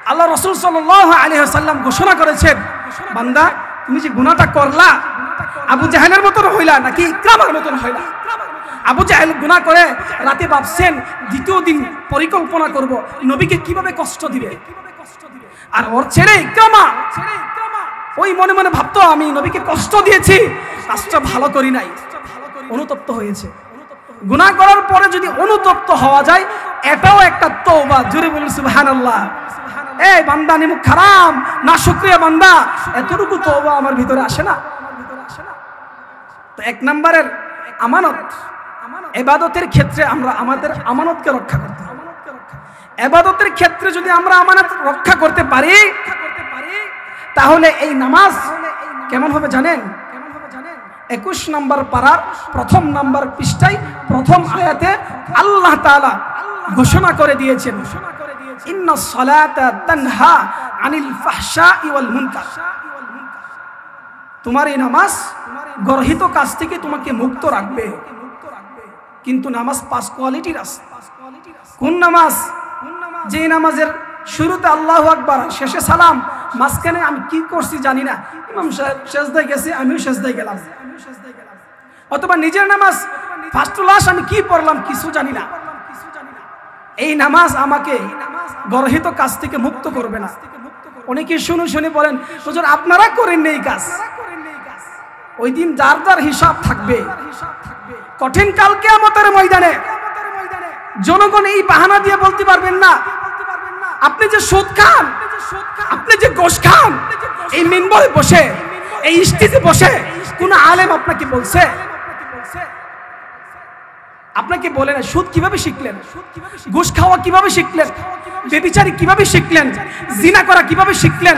আল্লাহ রাসূল সাল্লাল্লাহু আলাইহি ওয়াসাল্লাম ঘোষণা করেছেন, বান্দা তুমি যে গুনাহটা করলা, আবু জাহেলের মতন হইলা নাকি ইকরামার মতন হইলা? আবু জাহেল গুনাহ করে রাতে ভাবছেন 2য় দিন পরিকল্পনা করব নবীকে কিভাবে কষ্ট দিবে। আর ওর ছেলে ইকরামা ওই মনে মনে ভাবতো আমি নবীকে কষ্ট দিয়েছি, কাজটা ভালো করি নাই, অনুতপ্ত হয়েছে। গুনাহ করার পরে যদি অনুতপ্ত হওয়া যায়, এটাও একটা তওবা। জোরে বলুন সুবহানাল্লাহ। এই বান্দা নিমুখ হারাম, না শুকরিয়া বান্দা, এতটুকু তওবা আমার ভিতরে আসে না? তো 1 নম্বরের আমানত, ইবাদতের ক্ষেত্রে আমরা আমাদের আমানতকে রক্ষা করতে হবে। ইবাদতের ক্ষেত্রে যদি আমরা আমানত রক্ষা করতে পারি, তাহলে এই নামাজ কেমন হবে জানেন? 21 নম্বর পারার 1ম নম্বর পৃষ্ঠায় 1ম আয়াতে আল্লাহ তাআলা ঘোষণা করে দিয়েছেন, ইন্নাস সালাতা তানহা আনিল ফাহশাই ওয়াল মুনকার। তোমার এই নামাজ গর্হিত কাজ থেকে তোমাকে মুক্ত রাখবে। কিন্তু নামাজ 5 কোয়ালিটির আছে। কোন নামাজ? যে নামাজের শুরুতে আল্লাহু আকবার, শেষে সালাম, মাঝখানে আমি কি করছি জানি না, ইমাম সাহেব সেজদায় গেছে, আমিও সেজদায় গেলাম। অথবা নিজের নামাজ ফার্স্ট টু লাস্ট আমি কি পড়লাম কিছু জানি না, এই নামাজ আমাকে গর্হিত কাজ থেকে মুক্ত করবে না। অনেকে শুনে বলেন, হুজুর আপনারা করেন এই কাজ। ওই দিন যার যার হিসাব থাকবে। কঠিন কাল কিয়ামতের ময়দানে জনগণ এই বাহানা দিয়ে বলতে পারবেন না, আপনি যে সুদ খান, আপনি যে ঘুষ খান, এই মিম্বরে বসে, এই স্টেজে বসে কোন আলেম আপনাকে বলছে? আপনাকে বলে না সুদ কিভাবে শিখলেন, ঘুষ খাওয়া কিভাবে শিখলেন, ব্যভিচারী কিভাবে শিখলেন, জিনা করা কিভাবে শিখলেন?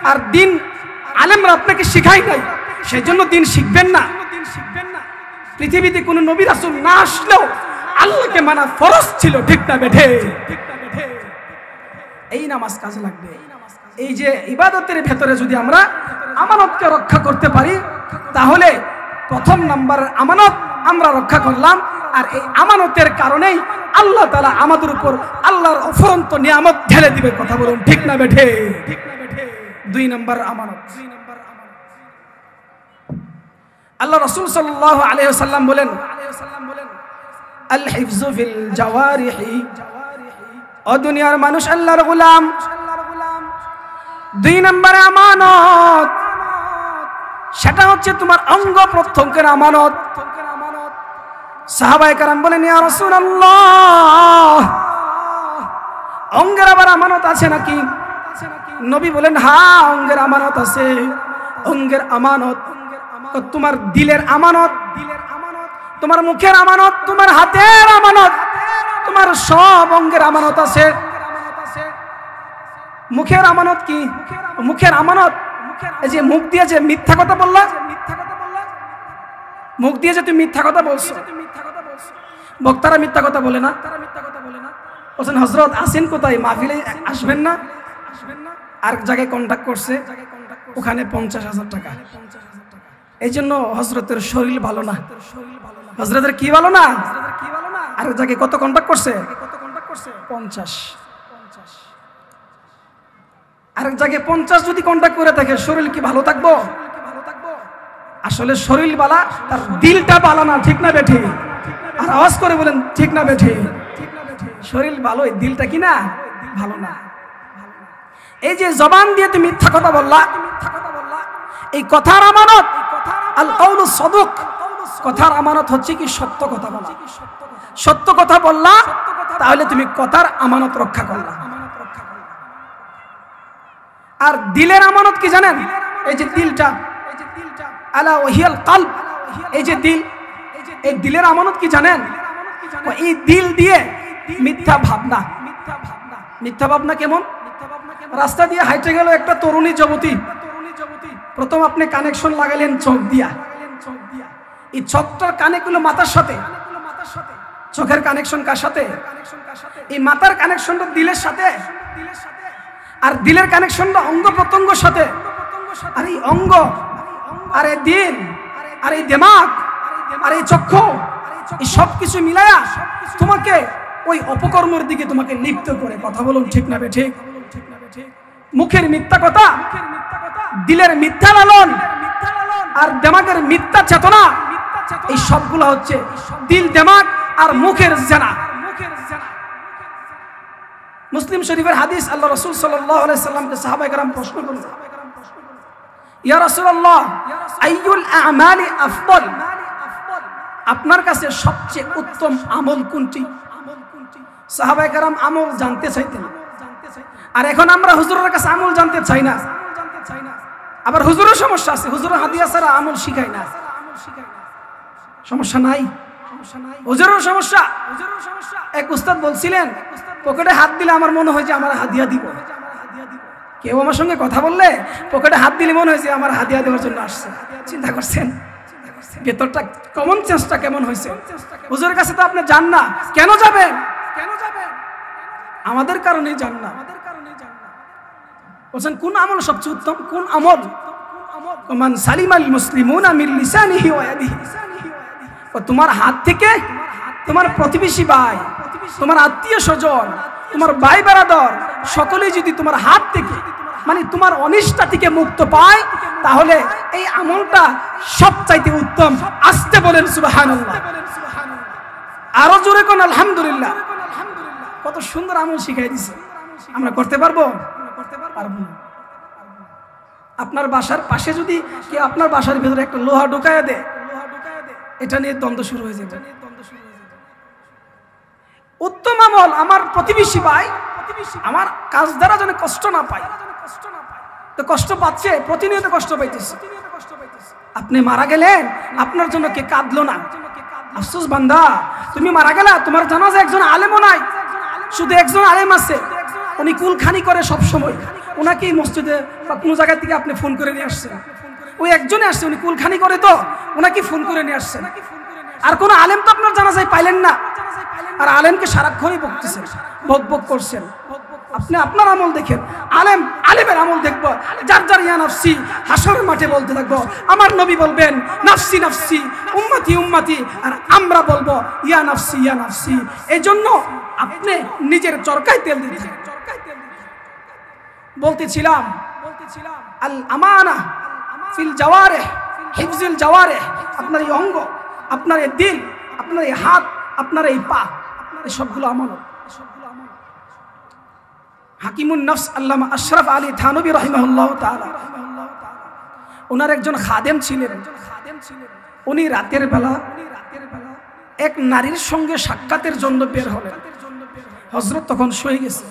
আর দিন আলেমরা আপনাকে শিখাই নাই, সেজন্য দিন শিখবেন না। পৃথিবীতে কোনো নবী রাসূল না আসলেও আল্লাহকে মানা ফরজ ছিল, ঠিক না বেঠে? এই নামাজ কাজে লাগবে। এই যে ইবাদতের ভেতরে যদি আমরা আমানতকে রক্ষা করতে পারি, তাহলে প্রথম নাম্বার আমানত আমরা রক্ষা করলাম। আর এই আমানতের কারণেই আল্লাহ তাআলা আমাদের উপর আল্লাহর অফুরন্ত নিয়ামত ঢেলে দিবে। কথা বলুন, ঠিক না বেঠে? 2 নাম্বার আমানত। আল্লাহ রাসূল সাল্লাল্লাহু আলাইহি ওয়াসাল্লাম বলেন, আল হিফযু ফিল জাওয়ারিহি। ও দুনিয়ার মানুষ, আল্লাহর গোলাম, 2 নম্বরে আমানত, সেটা হচ্ছে তোমার অঙ্গ প্রত্যঙ্গের আমানত। সাহাবায়ে কেরাম বলেন, ইয়া রাসূলুল্লাহ, অঙ্গের আবার আমানত আছে নাকি? নবী বলেন, হ্যাঁ, অঙ্গের আমানত আছে। অঙ্গের আমানত তোমার দিলের আমানত, তোমার মুখের আমানত, তোমার হাতের আমানত, তোমার সব অঙ্গের আমানত আছে। মুখের আমানত কি? মুখের আমানত এই যে মুখ দিয়ে যে মিথ্যা কথা বললা, মুখ দিয়ে যে তুমি মিথ্যা কথা বলছো। বক্তারা মিথ্যা কথা বলে না? বলছেন হযরত আসেন কোথায়, মাহফিলে আসবেন না? আর জায়গায় কন্টাক্ট করছে, ওখানে 50,000 টাকা। এই জন্য হযরতের শরীর ভালো না। হযরতের কি ভালো না? আর জায়গায় কত কন্টাক্ট করছে? 50। আরেক জায়গায় 50 যদি কন্টাক্ট করে থাকে, শরীর কি ভালো থাকবো? আসলে শরীর বালা, তার দিলটা বালা না, ঠিক না বেঠি? আর আওয়াজ করে বলেন, ঠিক না বেঠি? শরীর ভালো, দিলটা কি না ভালো না। এই যে জবান দিয়ে তুমি মিথ্যা কথা বললা, এই কথার আমানত আল কাউলু সাদুক, কথার আমানত হচ্ছে কি সত্য কথা বলা। সত্য কথা বললা, তাহলে তুমি কথার আমানত রক্ষা করলা। আর দিলের আমানত কি জানেন? এই যে দিলটা, আলা ওয়াহিয়াল কলব, এই যে দিল, এই দিলের আমানত কি জানেন? এই দিল দিয়ে মিথ্যা ভাবনা। মিথ্যা ভাবনা কেমন? রাস্তা দিয়ে হাইটে গেল একটা তরুণী যুবতী, প্রথম আপনি কানেকশন লাগালেন চোখ দিয়া। এই চোখটার কানেক্ট হলো মাথার সাথে। চোখের কানেকশন কার সাথে? এই মাথার কানেকশনটা দিলের সাথে, আর দিলের কানেকশনটা অঙ্গ প্রত্যঙ্গের সাথে। আর এই অঙ্গ, আর এই দিল, আর এই দিমাগ, আর এই চক্ষু, এই সব কিছু মিলায়া তোমাকে ওই অপকর্মের দিকে তোমাকে লিপ্ত করে। কথা বলুন, ঠিক না বে ঠিক? মুখের মিথ্যা কথা, দিলের মিথ্যা লালন, আর দিমাগের মিথ্যা চেতনা, এই সবগুলো হচ্ছে দিল, দিমাগ আর মুখের জেনা। মুসলিম শরীফের হাদিস, আল্লাহ রাসূল সাল্লাল্লাহু আলাইহি সাল্লামকে সাহাবায়ে কেরাম প্রশ্ন করলেন, ইয়া রাসূলুল্লাহ, আইয়ুল আমালি আফদল? আপনার কাছে সবচেয়ে উত্তম আমল কোনটি? সাহাবায়ে কেরাম আমল জানতে চাইতেন। আর এখন আমরা হুজুরের কাছে আমল জানতে চাই না। আবার হুজুরের সমস্যা আছে, হুজুরের হাদিয়া ছাড়া আমল শিখায় না। সমস্যা নাই? হুজুরের সমস্যা। এক উস্তাদ বলছিলেন, পকেটে হাত দিলে আমার মনে হয় যে আমার হাদিয়া দিব। কেউ আমার সঙ্গে কথা বললে পকেটে হাত দিলে মনে হয় যে আমার হাদিয়া দেওয়ার জন্য আসছে। চিন্তা করছেন? ভেতরটা কমন সেন্সটা কেমন হয়েছে? হুজুরের কাছে তো আপনি যান না, কেন যাবেন? আমাদের কারণেই যান না। বলছেন কোন আমল সবচেয়ে উত্তম? কোন আমল? মান সালিমাল মুসলিমুনা মিন লিসানিহি ওয়া ইয়াদিহি। তোমার হাত থেকে তোমার প্রতিবেশী ভাই, তোমার আত্মীয় স্বজন, তোমার ভাই বেরাদর সকলেই যদি তোমার হাত থেকে মানে তোমার অনিষ্টা থেকে মুক্ত পায়, তাহলে এই আমলটা সবচাইতে উত্তম। আস্তে বলেন সুবহানাল্লাহ, আরো জোরে কোন আলহামদুলিল্লাহ। কত সুন্দর আমল শিখাই দিছে, আমরা করতে পারবো? পারবো না। আপনার বাসার পাশে যদি কেউ আপনার বাসার ভিতরে একটা লোহা ঢুকায় দেয়, এটা নিয়ে দ্বন্দ্ব শুরু হয়ে যাবে। উত্তম আমল আমার প্রতিবেশী ভাই আমার কাজ দ্বারা যেন কষ্ট না পায়। তো কষ্ট পাচ্ছে, প্রতিনিয়ত কষ্ট পাইতেছে। আপনি মারা গেলেন, আপনার জন্য কে কাঁদলো না? আফসোস বান্দা, তুমি মারা গেলা, তোমার জানাজা একজন আলেমও নাই, শুধু একজন আলেম আছে, উনি কুলখানি করে সব সময়। ওনাকে মসজিদে বা কোনো জায়গা থেকে আপনি ফোন করে নিয়ে আসছেন, ওই একজনে আসছে, উনি কুলখানি করে, তো ওনাকে ফোন করে নিয়ে আসছেন। আর কোনো আলেম তো আপনার জানাজায় পাইলেন না, আর আলেমকে সারাক্ষণই বকতেছেন, বক বক করছেন। আপনি আপনার আমল দেখেন, আলেমের আমল দেখবো। যার যার ইয়া নাফসি হাসরের মাঠে বলতে থাকবো, আমার নবী বলবেন নাফসি নাফসি, উম্মতি উম্মতি, আর আমরা বলবো ইয়া নাফসি ইয়া নাফসি। এই জন্য আপনি নিজের চরকায় তেল দিতে। বলতেছিলাম আল আমানা ফিল জাওয়ারিহ হিফজুল জাওয়ারিহ। আপনার এই অঙ্গ, আপনার এই দিল, আপনার এই হাত, আপনার এই পা, এই সবগুলো আমানত। হাকিমুন নফস আল্লামা আশরাফ আলী থানবী রাহিমাহুল্লাহ তাআলা, ওনার একজন খাদেম ছিলেন। উনি রাতের বেলা এক নারীর সঙ্গে সাক্ষাতের জন্য বের হলেন। হযরত তখন শুয়ে গেছে।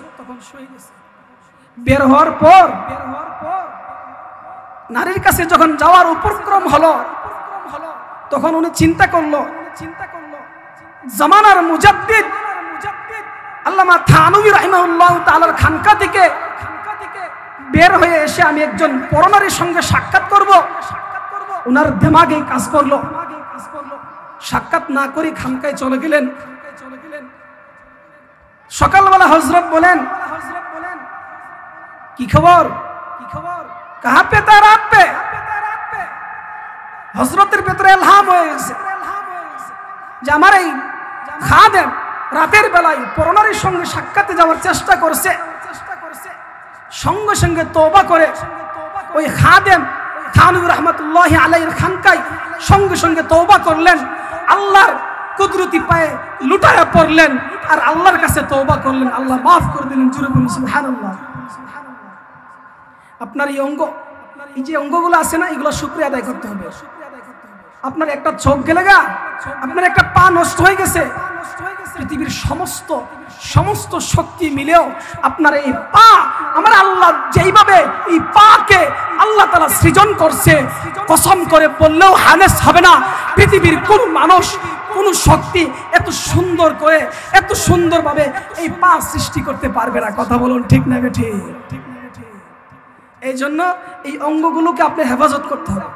বের হওয়ার পর নারীর কাছে যখন যাওয়ার উপক্রম হলো, তখন উনি চিন্তা করলো, জামানার মুজাদ্দিদ আল্লামা থানবী রাহিমাহুল্লাহ তাআলার খানকা থেকে বের হয়ে এসে আমি একজন পরনারীর সঙ্গে সাক্ষাৎ করব। ওনার দিমাগে কাজ করলো, সাক্ষাৎ না করে খানকায় চলে গেলেন। সকালবেলা হযরত বলেন, কি খবর? কাহা পে তা রাত পে? হযরতের ভেতরে ইলহাম হয়ে গেছে যে আমার এই খাদেম রাতের বেলায় পরনারীর সঙ্গে সাক্ষাতে যাওয়ার চেষ্টা করছে। সঙ্গে সঙ্গে তওবা করে ওই খাদেম থানবী রাহমাতুল্লাহি আলাইহির খানকায় সঙ্গে সঙ্গে তওবা করলেন, আল্লাহর কুদরতি পায়ে লুটায়া পড়লেন, আর আল্লাহর কাছে তওবা করলেন, আল্লাহ মাফ করে দিলেন। জোরে বলুন সুবহানাল্লাহ। আপনার এই অঙ্গ, এই যে অঙ্গগুলো আছে না, এগুলো শুকরিয়া আদায় করতে হবে। আপনার একটা চোখ গেলে গা, আপনার একটা পা নষ্ট হয়ে গেছে, পৃথিবীর সমস্ত শক্তি মিলেও আপনার এই পা, আমার আল্লাহ যেইভাবে এই পাকে আল্লাহ তাআলা সৃজন করছে, কসম করে বললেও হানেস হবে না। পৃথিবীর কোন মানুষ, কোন শক্তি এত সুন্দর করে, এত সুন্দরভাবে এই পা সৃষ্টি করতে পারবে না। কথা বলুন ঠিক না বেঠিক? এই জন্য এই অঙ্গগুলোকে আপনি হেফাজত করতে হবে।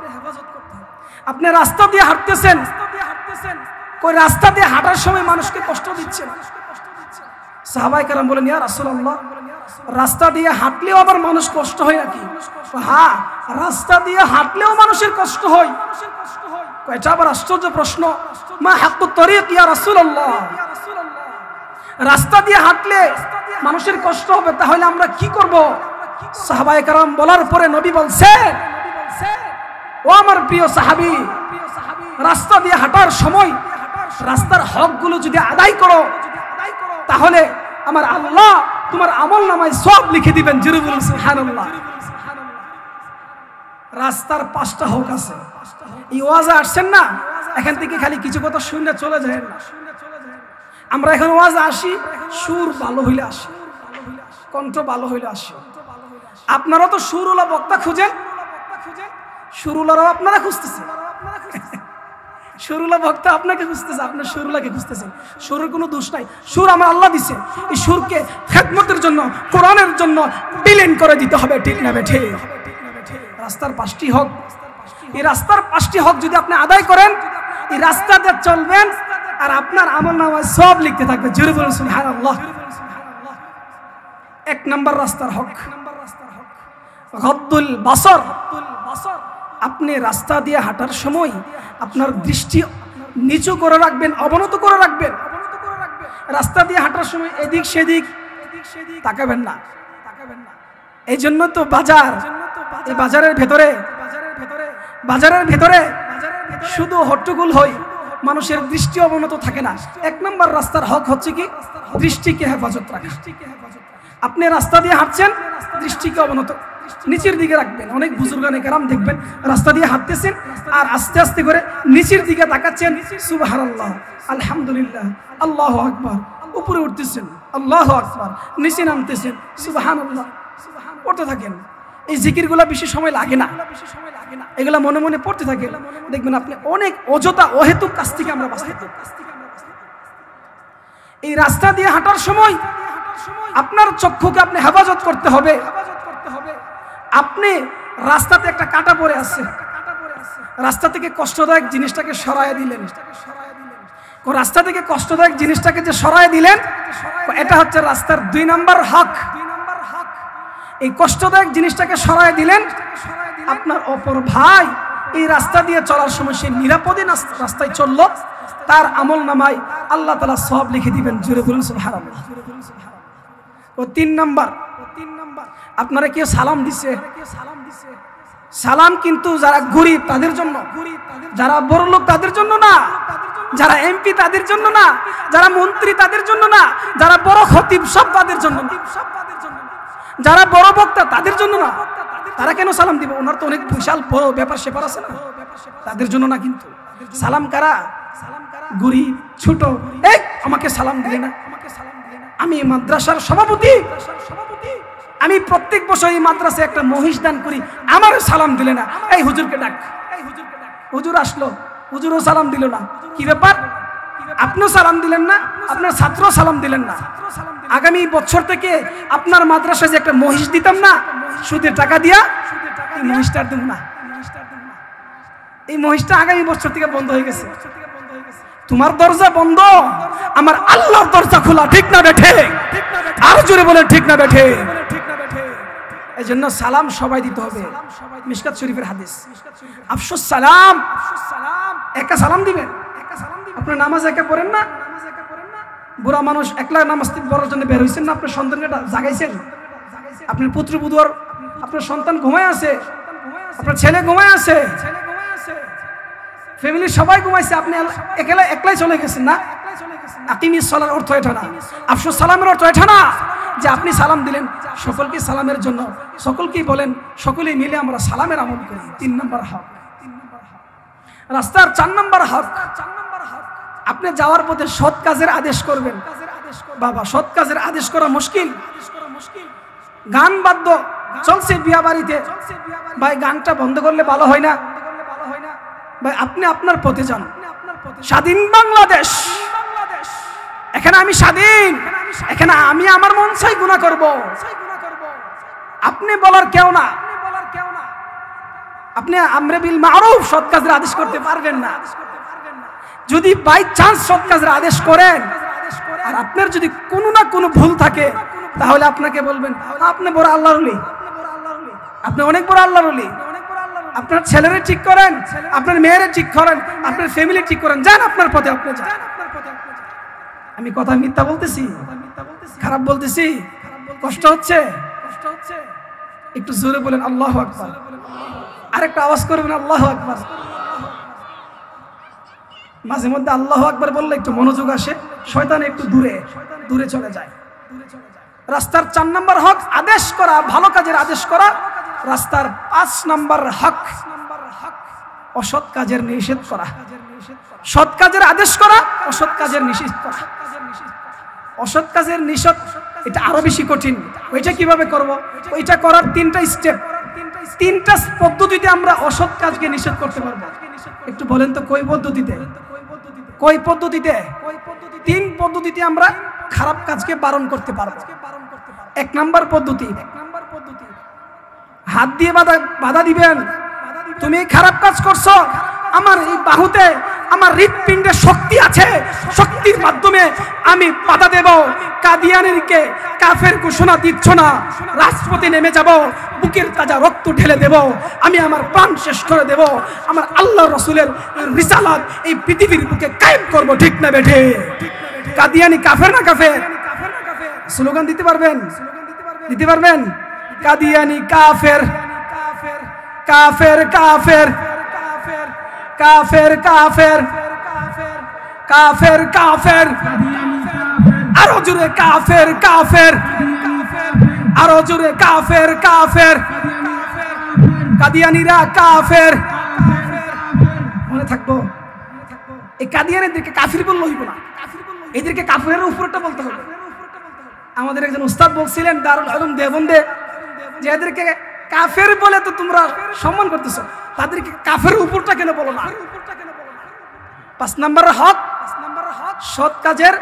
আপনি রাস্তা দিয়ে হাঁটতেছেন, কই রাস্তা দিয়ে হাঁটার সময় মানুষকে কষ্ট দিচ্ছেন। সাহাবায়ে কেরাম বলেন, ইয়া রাসূলুল্লাহ, রাস্তা দিয়ে হাঁটলেও আবার মানুষ কষ্ট হয় নাকি? হ্যাঁ, রাস্তা দিয়ে হাঁটলেও মানুষের কষ্ট হয়। এটা আবার আশ্চর্য প্রশ্ন। মা হাক্কুত তরিক ইয়া রাসূলুল্লাহ, রাস্তা দিয়ে হাঁটলে মানুষের কষ্ট হবে, তাহলে আমরা কি করব? সাহাবায়ে কেরাম বলার পরে নবী বলছেন, ও আমার প্রিয় সাহাবী, রাস্তা দিয়ে হাঁটার সময় রাস্তার হকগুলো যদি আদায় করো, তাহলে আমার আল্লাহ তোমার আমল নামায় সওয়াব লিখে দিবেন। জোরে বলুন সুবহানাল্লাহ। রাস্তার 5টা হক আছে। এই ওয়াজে আসছেন না, এখান থেকে খালি কিছু কথা শুনে চলে যায় না। আমরা এখন ওয়াজে আসি, সুর ভালো হইলে আসি, কণ্ঠ ভালো হইলে আসি। আপনারা তো সুরওয়ালা বক্তা খুঁজেন, সুরওয়ালারাও আপনারা খুঁজতেছেন। সুরওয়ালা বক্তা আপনাকে খুঁজতেছে, আপনার সুরওয়ালাকে খুঁজতেছেন। সুরের কোনো দোষ নাই, সুর আমার আল্লাহ দিছে। এই সুরকে খেদমতের জন্য, কোরআনের জন্য বিলীন করে দিতে হবে। ঠিক না বেঠে? রাস্তার 5টি হক, এই রাস্তার 5টি হক যদি আপনি আদায় করেন, এই রাস্তাতে চলবেন আর আপনার আমলনামায় সব লিখতে থাকবে। জোরে বলুন সুবহানাল্লাহ। 1 নম্বর রাস্তার হক গদ্দুল বাসর। আপনি রাস্তা দিয়ে হাঁটার সময় আপনার দৃষ্টি নিচু করে রাখবেন, অবনত করে রাখবেন। রাস্তা দিয়ে হাঁটার সময় এদিক সেদিক তাকাবেন না। এই জন্য তো বাজার, এই বাজারের ভেতরে শুধু হট্টগোল হয়, মানুষের দৃষ্টি অবনত থাকে না। 1 নম্বর রাস্তার হক হচ্ছে কি? দৃষ্টিকে হেফাজত রাখা। আপনি রাস্তা দিয়ে হাঁটছেন, দৃষ্টিকে অবনত নিচের দিকে রাখবেন। অনেক বুজুর্গানে কেরাম দেখবেন রাস্তা দিয়ে হাঁটতেছেন আর আস্তে আস্তে করে নিচের দিকে তাকাচ্ছেন, সুবহানাল্লাহ, আলহামদুলিল্লাহ, আল্লাহু আকবার, উপরে উঠতেছেন, আল্লাহু আকবার, নিচে নামতেছেন, সুবহানাল্লাহ, পড়তে থাকেন। এই জিকিরগুলো বেশি সময় লাগে না, এগুলা মনে মনে পড়তে থাকে, দেখবেন আপনি অনেক অযথা অহেতুক কাজ থেকে আমরা বাঁচতে পারি। এই রাস্তা দিয়ে হাঁটার সময় আপনার চক্ষুকে আপনি হেফাজত করতে হবে। আপনি রাস্তাতে একটা কাঁটা পড়ে আছে, রাস্তা থেকে কষ্টদায়ক জিনিসটাকে সরায় দিলেন। রাস্তা থেকে কষ্টদায়ক জিনিসটাকে যে সরায় দিলেন, এটা হচ্ছে রাস্তার 2 নম্বর হক। এই কষ্টদায়ক জিনিসটাকে সরায় দিলেন। আপনার অপর ভাই এই রাস্তা দিয়ে চলার সময় সে নিরাপদে রাস্তায় চললো, তার আমল নামায় আল্লাহ তাআলা সওয়াব লিখে দিবেন। জোরে বলুন সুবহানাল্লাহ। 3 নম্বর, আপনারা কেউ সালাম দিছে, সালাম কিন্তু যারা গরিব তাদের জন্য, যারা বড় লোক তাদের জন্য না, যারা এমপি তাদের জন্য না, যারা মন্ত্রী তাদের জন্য না, যারা বড় খতিব সব তাদের জন্য না, যারা বড় বক্তা তাদের জন্য না। তারা কেন সালাম দিবে? ওনার তো অনেক বিশাল বড় ব্যাপার সেপার আছে না, তাদের জন্য না। কিন্তু সালাম কারা? গরিব, ছোট। এই আমাকে সালাম দিলে না, আমি মাদ্রাসার সভাপতি, আমি প্রত্যেক বছর এই মাদ্রাসায় একটা মহিষ দান করি, আমারও সালাম দিলে না। এই হুজুরকে ডাক। হুজুর আসলো, হুজুরও সালাম দিল না। কি ব্যাপার? আপনিও সালাম দিলেন না, আপনার ছাত্র সালাম দিলেন না। আগামী বছর থেকে আপনার মাদ্রাসায় যে একটা মহিষ দিতাম না সুদের টাকা দিয়া, এই মহিষটা আর দেব না। এই মহিষটা আগামী বছর থেকে বন্ধ হয়ে গেছে। তোমার দরজা বন্ধ, আমার আল্লাহর দরজা খোলা। ঠিক না বেঠে? আর জোরে বলেন ঠিক না বেঠে? এই জন্য সালাম সবাই দিতে হবে। মিশকাত শরীফের হাদিস, আফসুস সালাম, একা সালাম দিবেন। আপনার নামাজ একা পড়েন না? বুড়া মানুষ একলা নামাজ পড়ার জন্য বের হয়েছেন না? আপনার সন্তানকে জাগাইছেন? আপনার পুত্র বুধুয়ার, আপনার সন্তান ঘুমায় আছে, আপনার ছেলে ঘুমায় আছে, ফ্যামিলির সবাই ঘুমাইছে, আপনি একলাই চলে গেছেন না? আকিমিস সালার অর্থ এটা না, আফসুস সালামের অর্থ এটা না যে আপনি সালাম দিলেন সকলকে সালামের জন্য, সকলকেই বলেন, সকলেই মিলে আমরা সালামের আমল করি। 3 নম্বর হক। রাস্তার 4 নম্বর হক, আপনি যাওয়ার পথে সৎ কাজের আদেশ করবেন। বাবা, সৎ কাজের আদেশ করা মুশকিল। গান বাদ্য চলছে বিয়া বাড়িতে, ভাই গানটা বন্ধ করলে ভালো হয় না? ভাই আপনি আপনার পথে যান। স্বাধীন বাংলাদেশ, এখানে আমি স্বাধীন, এখানে আমি আমার মন চাই গুনাহ করব, আপনি বলার কেউ না। আপনি আমরে বিল মারুফ সৎ কাজের আদেশ করতে পারবেন না। যদি বাই চান্স সৎ কাজের আদেশ করেন আর আপনার যদি কোনো না কোনো ভুল থাকে, তাহলে আপনাকে বলবেন আপনি বড় আল্লাহর ওলি, আপনি অনেক বড় আল্লাহর ওলি। আপনার ছেলেরে ঠিক করেন, আপনার মেয়েরে ঠিক করেন, আপনার ফ্যামিলি ঠিক করেন, যান আপনার পথে, আপনি যান। আমি কথা মিথ্যা বলতেছি? খারাপ বলতেছি? কষ্ট হচ্ছে? একটু জোরে বলেন আল্লাহু আকবার। আরেকটা আওয়াজ করবেন আল্লাহু আকবার। মাঝে মধ্যে আল্লাহু আকবার বললে একটু মনোযোগ আসে, শয়তান একটু দূরে চলে যায়। রাস্তার 4 নম্বর হক আদেশ করা, ভালো কাজের আদেশ করা। রাস্তার 5 নম্বর হক অসৎ কাজের নিষেধ করা। সৎ কাজের আদেশ করা, অসৎ কাজের নিষেধ করা। অসৎ কাজের নিষেধ এটা আরো বেশি কঠিন। ওইটা কিভাবে করব? ওইটা করার 3টা স্টেপ, 3টা পদ্ধতিতে আমরা অসৎ কাজকে নিষেধ করতে পারবো। একটু বলেন তো কই পদ্ধতিতে? 3 পদ্ধতিতে আমরা খারাপ কাজকে বারণ করতে পারবো। 1 নম্বর পদ্ধতি, হাত দিয়ে বাধা দিবেন, তুমি খারাপ কাজ করছো, আমার এই বাহুতে আমার হৃৎপিণ্ডে শক্তি আছে, শক্তির মাধ্যমে আমি বাধা দেব। কাদিয়ানীকে কাফের ঘোষণা দিচ্ছ না, রাজপথে নেমে যাব, বুকের তাজা রক্ত ঢেলে দেব, আমি আমার প্রাণ শেষ করে দেব, আমার আল্লাহ রসুলের রিসালাত এই পৃথিবীর বুকে কায়েম করব। ঠিক না বেঠে? কাদিয়ানী কাফের না কাফের? স্লোগান দিতে পারবেন? দিতে পারবেন? কাদিয়ানী কাফের, কাফের কাফের কাফের কাফের কাফের কাফের, আরো জোরে কাফের কাফের, আরো জোরে কাফের কাফের, কাদিয়ানীরা কাফের। মনে থাকবো, এই কাদিয়ানীদেরকে কাফির বললে হইব না, এদেরকে কাফেরের উপরটা বলতে হবে। আমাদের একজন উস্তাদ বলছিলেন দারুল উলুম দেওবন্দে, যে এদেরকে কাফের বলে তো তোমরা সম্মান করতেছো, তাদেরকে কাফের উপরটা কেন বলো না? 5 নম্বর হক সৎ কাজের,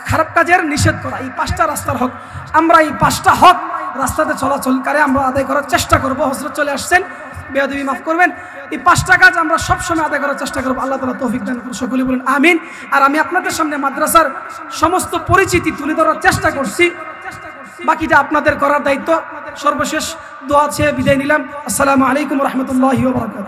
খারাপ কাজের নিষেধ করা, এই 5টা রাস্তার হক। আমরা এই 5টা হক রাস্তাতে চলাচলকারে আমরা আদায় করার চেষ্টা করব। হযরত চলে আসছেন, বেয়াদবি মাফ করবেন। এই 5টা কাজ আমরা সবসময় আদায় করার চেষ্টা করব। আল্লাহ তাআলা তৌফিক দান করুন, সকলে বলেন আমিন। আর আমি আপনাদের সামনে মাদ্রাসার সমস্ত পরিচিতি তুলে ধরার চেষ্টা করছি, বাকিটা আপনাদের করার দায়িত্ব। সর্বশেষ দোয়া চেয়ে বিদায় নিলাম। আসসালামু আলাইকুম ওয়া রাহমাতুল্লাহি ওয়া বারাকাতুহু।